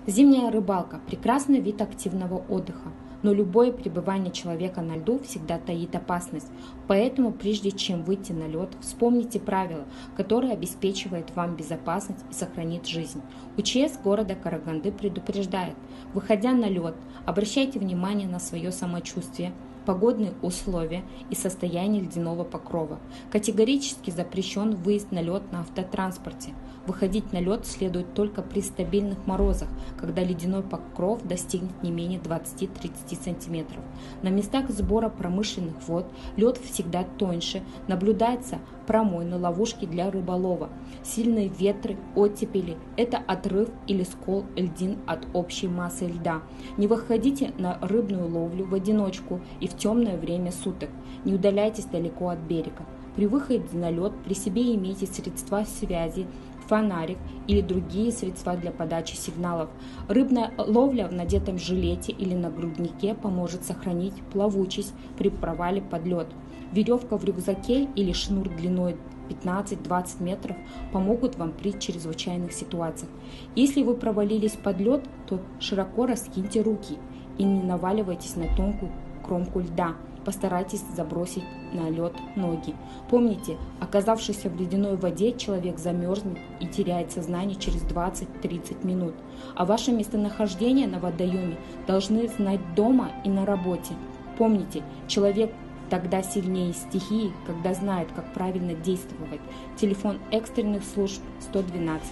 Зимняя рыбалка – прекрасный вид активного отдыха, но любое пребывание человека на льду всегда таит опасность. Поэтому, прежде чем выйти на лед, вспомните правила, которые обеспечивают вам безопасность и сохранит жизнь. УЧС города Караганды предупреждает: выходя на лед, обращайте внимание на свое самочувствие, погодные условия и состояние ледяного покрова. Категорически запрещен выезд на лед на автотранспорте. Выходить на лед следует только при стабильных морозах, когда ледяной покров достигнет не менее 20-30 см. На местах сбора промышленных вод лед всегда тоньше, наблюдается промой ловушки для рыболова. Сильные ветры, оттепели – это отрыв или скол льдин от общей массы льда. Не выходите на рыбную ловлю в одиночку и в темное время суток. Не удаляйтесь далеко от берега. При выходе на лед при себе имейте средства связи, фонарик или другие средства для подачи сигналов. Рыбная ловля в надетом жилете или на груднике поможет сохранить плавучесть при провале под лед. Веревка в рюкзаке или шнур длиной 15-20 метров помогут вам при чрезвычайных ситуациях. Если вы провалились под лед, то широко раскиньте руки и не наваливайтесь на тонкую кромку льда. Постарайтесь забросить на лед ноги. Помните, оказавшись в ледяной воде, человек замерзнет и теряет сознание через 20-30 минут. А ваше местонахождение на водоеме должны знать дома и на работе. Помните, человек тогда сильнее стихии, когда знает, как правильно действовать. Телефон экстренных служб 112.